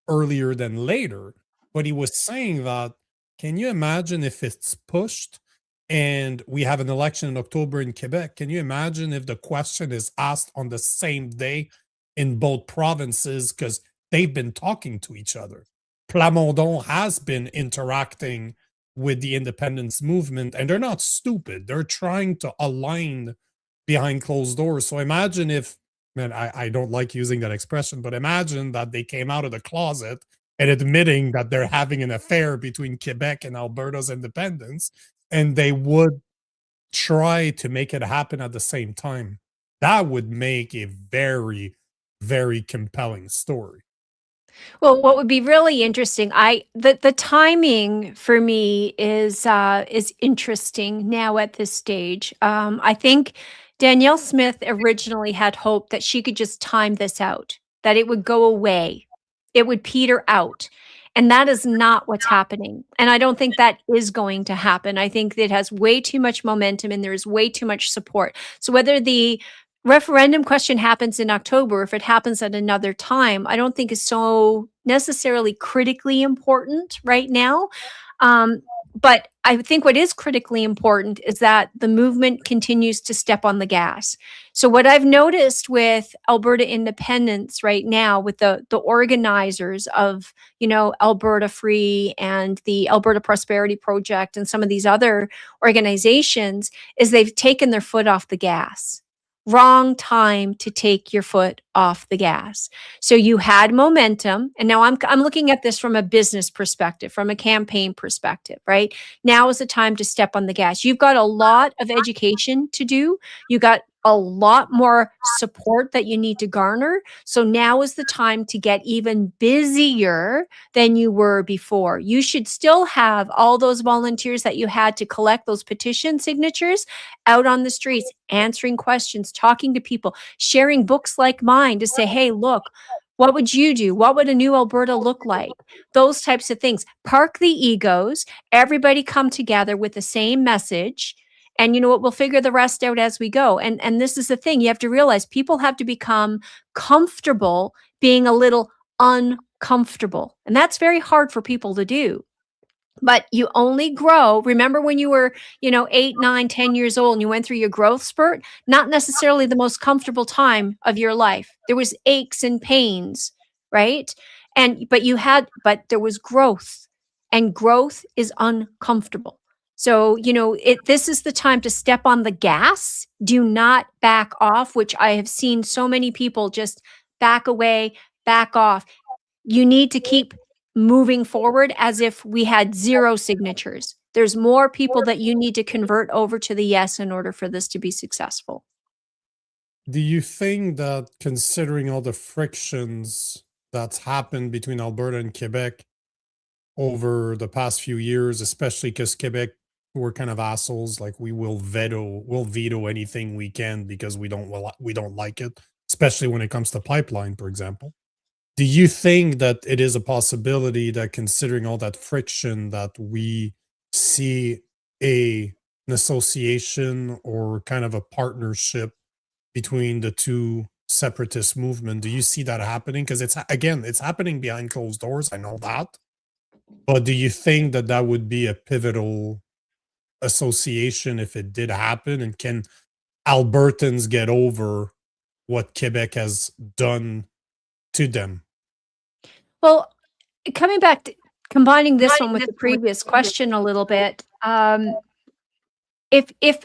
earlier than later, but he was saying that, can you imagine if it's pushed and we have an election in October in Quebec? Can you imagine if the question is asked on the same day in both provinces, because they've been talking to each other? Plamondon has been interacting with the independence movement, and they're not stupid. They're trying to align behind closed doors. So imagine if, man, I don't like using that expression, but imagine that they came out of the closet and admitting that they're having an affair between Quebec and Alberta's independence, and they would try to make it happen at the same time. That would make a very, very compelling story. Well, what would be really interesting, the timing for me is interesting now at this stage. I think Danielle Smith originally had hoped that she could just time this out, that it would go away, it would peter out. And that is not what's happening. And I don't think that is going to happen. I think it has way too much momentum and there's way too much support. So whether the referendum question happens in October, if it happens at another time, I don't think is so necessarily critically important right now. but I think what is critically important is that the movement continues to step on the gas. So what I've noticed with Alberta independence right now, with the organizers of, Alberta Free and the Alberta Prosperity Project and some of these other organizations, is they've taken their foot off the gas. Wrong time to take your foot off the gas. So you had momentum, and now I'm looking at this from a business perspective, from a campaign perspective, right? Now is the time to step on the gas. You've got a lot of education to do. You got a lot more support that you need to garner. So now is the time to get even busier than you were before. You should still have all those volunteers that you had to collect those petition signatures out on the streets, answering questions, talking to people, sharing books like mine to say, hey, look, what would you do? What would a new Alberta look like? Those types of things. Park the egos. Everybody come together with the same message. And you know what? We'll figure the rest out as we go. And this is the thing. You have to realize people have to become comfortable being a little uncomfortable. And that's very hard for people to do. But you only grow. Remember when you were, 8, 9, 10 years old and you went through your growth spurt? Not necessarily the most comfortable time of your life. There was aches and pains, right? But there was growth, and growth is uncomfortable. So, this is the time to step on the gas. Do not back off, which I have seen so many people just back away, back off. You need to keep moving forward as if we had 0 signatures. There's more people that you need to convert over to the yes in order for this to be successful. Do you think that, considering all the frictions that's happened between Alberta and Quebec over the past few years, especially because Quebec were kind of assholes, like we'll veto anything we can because we don't like it, especially when it comes to pipeline, for example. Do you think that it is a possibility that, considering all that friction, that we see an association or kind of a partnership between the two separatist movement? Do you see that happening? Because it's happening behind closed doors. I know that. But do you think that that would be a pivotal association if it did happen? And can Albertans get over what Quebec has done to them? Well, coming back to combining this one with the previous question a little bit, if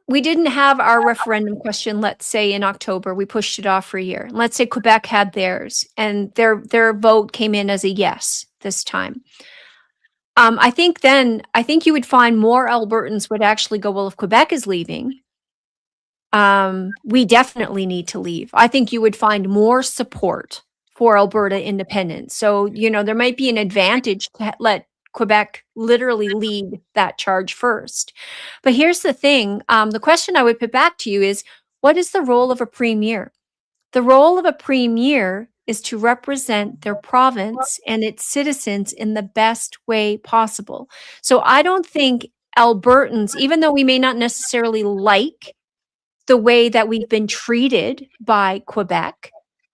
we didn't have our referendum question, let's say in October, we pushed it off for a year. Let's say Quebec had theirs, and their vote came in as a yes this time. I think you would find more Albertans would actually go, well, if Quebec is leaving, we definitely need to leave. I think you would find more support for Alberta independence. So, there might be an advantage to let Quebec literally lead that charge first. But here's the thing. The question I would put back to you is, what is the role of a premier? The role of a premier is to represent their province and its citizens in the best way possible. So I don't think Albertans, even though we may not necessarily like the way that we've been treated by Quebec,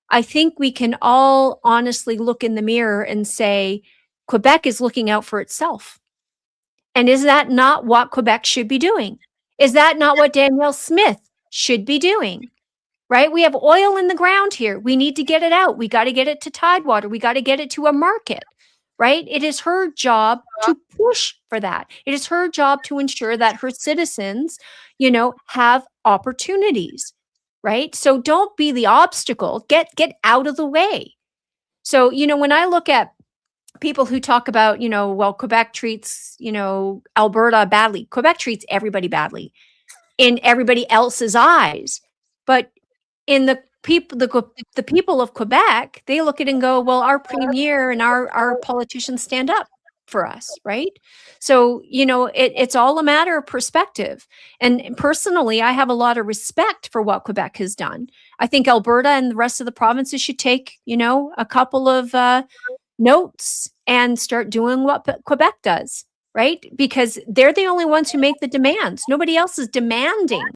I think we can all honestly look in the mirror and say, Quebec is looking out for itself. And is that not what Quebec should be doing? Is that not what Danielle Smith should be doing? Right? We have oil in the ground here. We need to get it out. We got to get it to Tidewater. We got to get it to a market. Right? It is her job to push for that. It is her job to ensure that her citizens, have opportunities. Right? So don't be the obstacle. Get out of the way. So, when I look at people who talk about, well, Quebec treats, Alberta badly. Quebec treats everybody badly in everybody else's eyes. But in the people of Quebec, they look at it and go, well, our premier and our politicians stand up for us, right? So, it's all a matter of perspective. And personally, I have a lot of respect for what Quebec has done. I think Alberta and the rest of the provinces should take, a couple of notes and start doing what Quebec does, right? Because they're the only ones who make the demands. Nobody else is demanding.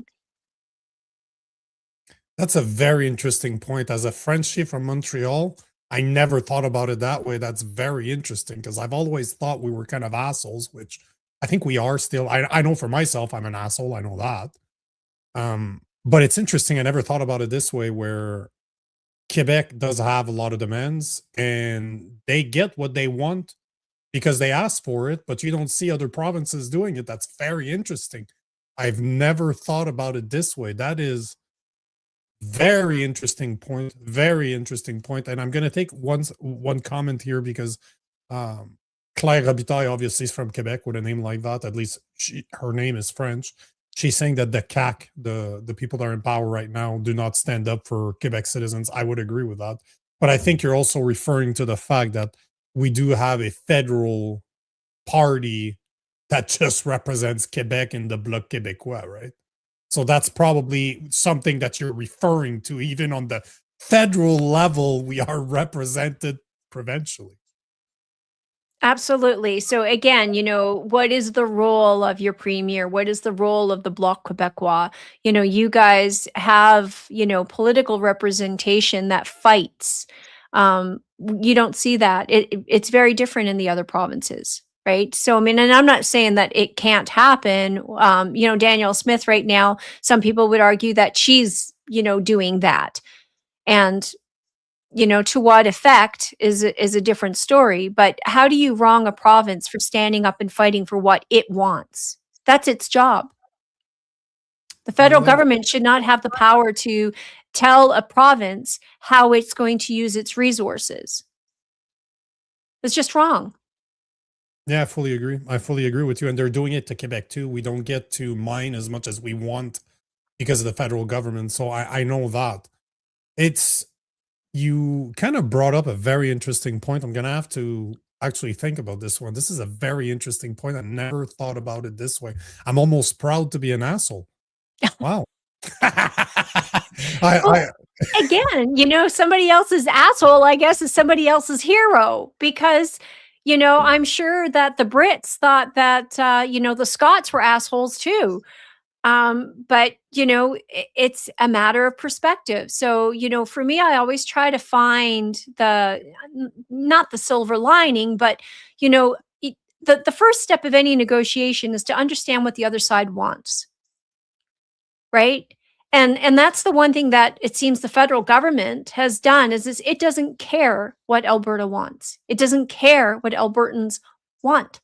That's a very interesting point. As a Frenchie from Montreal, I never thought about it that way. That's very interesting, because I've always thought we were kind of assholes, which I think we are still. I know for myself, I'm an asshole. I know that. But it's interesting. I never thought about it this way, where Quebec does have a lot of demands, and they get what they want because they ask for it. But you don't see other provinces doing it. That's very interesting. I've never thought about it this way. That is very interesting point. Very interesting point. And I'm going to take one comment here because Claire Robitaille obviously is from Quebec with a name like that. At least her name is French. She's saying that the CAC, the people that are in power right now, do not stand up for Quebec citizens. I would agree with that. But I think you're also referring to the fact that we do have a federal party that just represents Quebec in the Bloc Québécois, right? So that's probably something that you're referring to. Even on the federal level, we are represented provincially. Absolutely. So again, what is the role of your premier? What is the role of the Bloc Québécois? You guys have, political representation that fights. You don't see that. It's very different in the other provinces, right? So, I mean, and I'm not saying that it can't happen. Danielle Smith right now, some people would argue that she's, doing that. And to what effect is a different story. But how do you wrong a province for standing up and fighting for what it wants? That's its job. The federal government should not have the power to tell a province how it's going to use its resources. It's just wrong. Yeah, I fully agree. I fully agree with you. And they're doing it to Quebec too. We don't get to mine as much as we want because of the federal government. So I know that. You kind of brought up a very interesting point. I'm going to have to actually think about this one. This is a very interesting point. I never thought about it this way. I'm almost proud to be an asshole. Wow. Again, somebody else's asshole, I guess, is somebody else's hero because, I'm sure that the Brits thought that, the Scots were assholes too. But it's a matter of perspective. So, for me, I always try to find not the silver lining, but, the first step of any negotiation is to understand what the other side wants. Right. And that's the one thing that it seems the federal government has done is it doesn't care what Alberta wants. It doesn't care what Albertans want.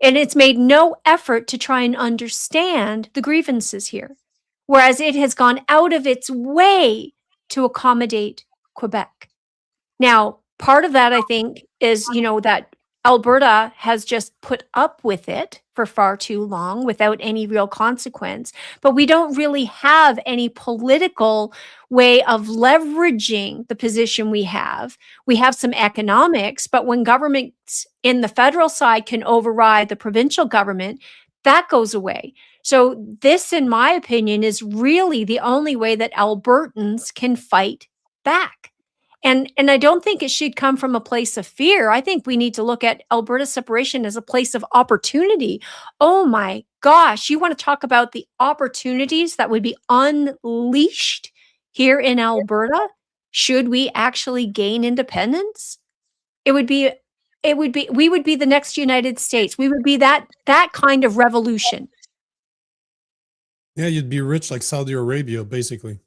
And it's made no effort to try and understand the grievances here, whereas it has gone out of its way to accommodate Quebec. Now, part of that, I think, is, that Alberta has just put up with it for far too long without any real consequence. But we don't really have any political way of leveraging the position we have. We have some economics, but when governments in the federal side can override the provincial government, that goes away. So this, in my opinion, is really the only way that Albertans can fight back. And I don't think it should come from a place of fear. I think we need to look at Alberta separation as a place of opportunity. Oh my gosh, you want to talk about the opportunities that would be unleashed here in Alberta should we actually gain independence? We would be the next United States. We would be that kind of revolution. Yeah, you'd be rich like Saudi Arabia, basically.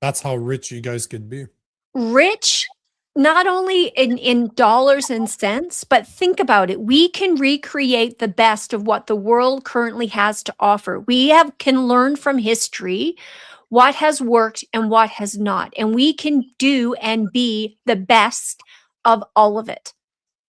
That's how rich you guys could be. Rich, not only in dollars and cents, but think about it. We can recreate the best of what the world currently has to offer. We can learn from history what has worked and what has not. And we can do and be the best of all of it.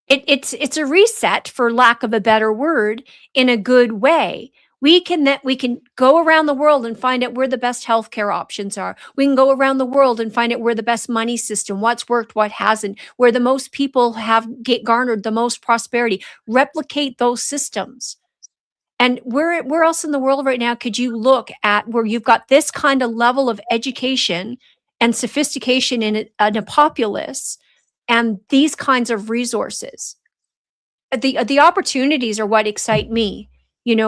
It's a reset, for lack of a better word, in a good way. We can go around the world and find out where the best healthcare options are. We can go around the world and find out where the best money system, what's worked, what hasn't, where the most people have garnered the most prosperity. Replicate those systems. And where else in the world right now could you look at where you've got this kind of level of education and sophistication in a populace and these kinds of resources? The opportunities are what excite me.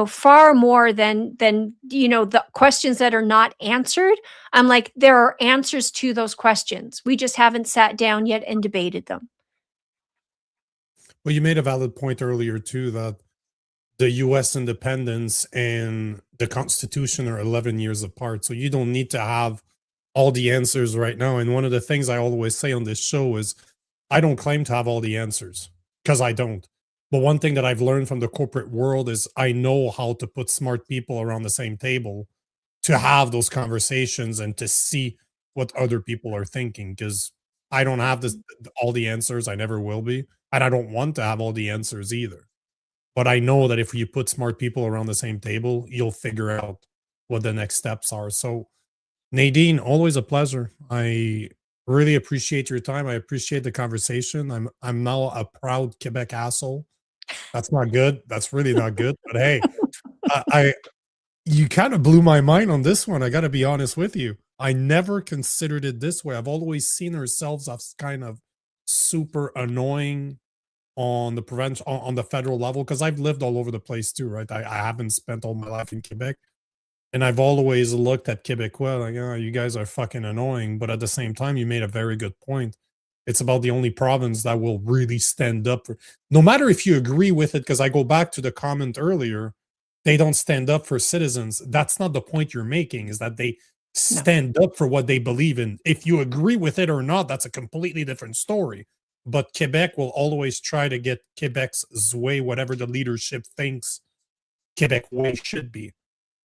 Far more than the questions that are not answered. I'm like, there are answers to those questions. We just haven't sat down yet and debated them. Well, you made a valid point earlier too, that the US independence and the Constitution are 11 years apart. So you don't need to have all the answers right now. And one of the things I always say on this show is I don't claim to have all the answers because I don't. But one thing that I've learned from the corporate world is I know how to put smart people around the same table to have those conversations and to see what other people are thinking, because I don't have this all the answers. I never will be. And I don't want to have all the answers either. But I know that if you put smart people around the same table, you'll figure out what the next steps are. So, Nadine, always a pleasure. I really appreciate your time. I appreciate the conversation. I'm now a proud Quebec asshole. That's not good. That's really not good. But hey, I you kind of blew my mind on this one. I got to be honest with you. I never considered it this way. I've always seen ourselves as kind of super annoying on the prevention on the federal level, because I've lived all over the place too, right? I haven't spent all my life in Quebec, and I've always looked at Quebecois like, oh, you guys are fucking annoying. But at the same time, you made a very good point. It's about the only province that will really stand up for, no matter if you agree with it. Because I go back to the comment earlier, they don't stand up for citizens. That's not the point you're making. Is that they stand up for what they believe in. If you agree with it or not, that's a completely different story. But Quebec will always try to get Quebec's way, whatever the leadership thinks Quebec way should be.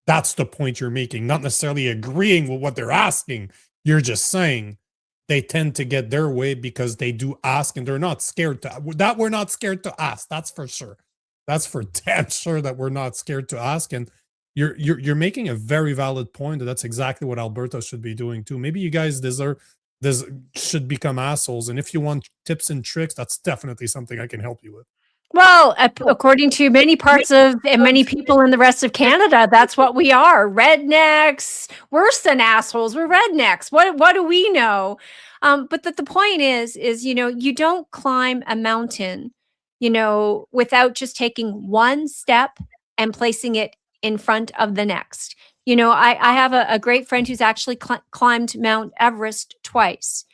That's the point you're making, not necessarily agreeing with what they're asking. You're just saying they tend to get their way because they do ask, and they're not scared to that. We're not scared to ask. That's for sure. That's for damn sure that we're not scared to ask. And you're making a very valid point. That's exactly what Alberta should be doing too. Maybe you guys deserve this, should become assholes. And if you want tips and tricks, that's definitely something I can help you with. Well, according to many parts of and many people in the rest of Canada, that's what we are. Rednecks, worse than assholes. We're rednecks. What do we know? But the point is, you don't climb a mountain, without just taking one step and placing it in front of the next. I have a great friend who's actually climbed Mount Everest twice.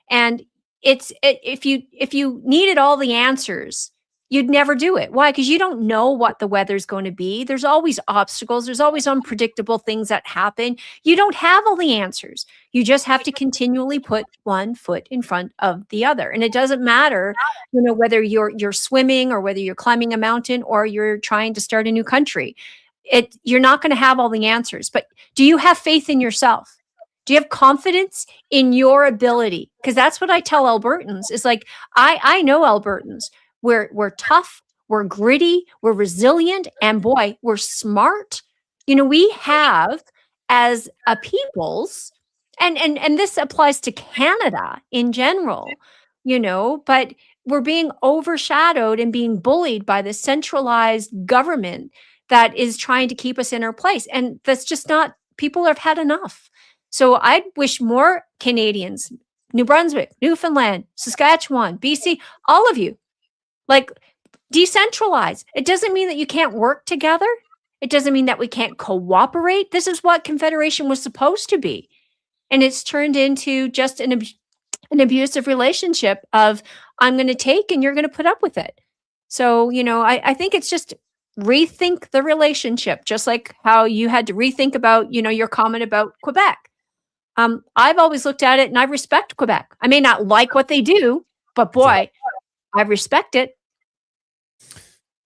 And if you needed all the answers, you'd never do it. Why? Because you don't know what the weather's going to be. There's always obstacles. There's always unpredictable things that happen. You don't have all the answers. You just have to continually put one foot in front of the other. And it doesn't matter, whether you're swimming or whether you're climbing a mountain or you're trying to start a new country. You're not going to have all the answers. But do you have faith in yourself? Do you have confidence in your ability? Because that's what I tell Albertans. Is like, I know Albertans. We're tough, we're gritty, we're resilient, and boy, we're smart. We have, as a peoples, and this applies to Canada in general, but we're being overshadowed and being bullied by the centralized government that is trying to keep us in our place. And that's just not, people have had enough. So I wish more Canadians, New Brunswick, Newfoundland, Saskatchewan, BC, all of you, decentralize. It doesn't mean that you can't work together. It doesn't mean that we can't cooperate. This is what Confederation was supposed to be. And it's turned into just an abusive relationship of, I'm going to take and you're going to put up with it. So, I think it's just rethink the relationship, just like how you had to rethink about, your comment about Quebec. I've always looked at it and I respect Quebec. I may not like what they do, but boy, I respect it.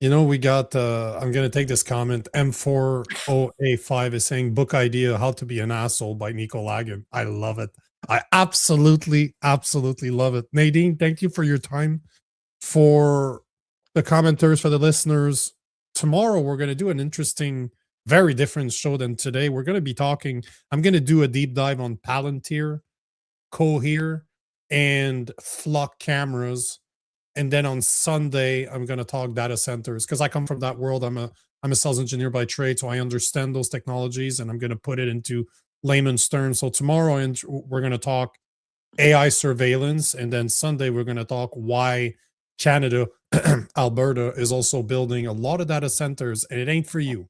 We got, I'm going to take this comment. M40A5 is saying, book idea, How to Be an Asshole by Nico Lagan. I love it. I absolutely love it. Nadine, thank you for your time. For the commenters, for the listeners, tomorrow we're going to do an interesting, very different show than today. We're going to be talking, I'm going to do a deep dive on Palantir, Cohere, and Flock cameras. And then on Sunday, I'm going to talk data centers because I come from that world. I'm a sales engineer by trade, so I understand those technologies, and I'm going to put it into layman's terms. So tomorrow, we're going to talk AI surveillance, and then Sunday, we're going to talk why Canada, Alberta, is also building a lot of data centers, and it ain't for you.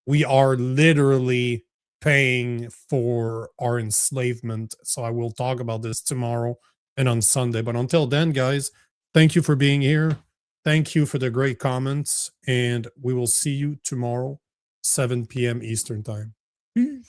We are literally paying for our enslavement. So I will talk about this tomorrow and on Sunday. But until then, guys, thank you for being here. Thank you for the great comments, and we will see you tomorrow, 7 p.m. Eastern Time. Mm.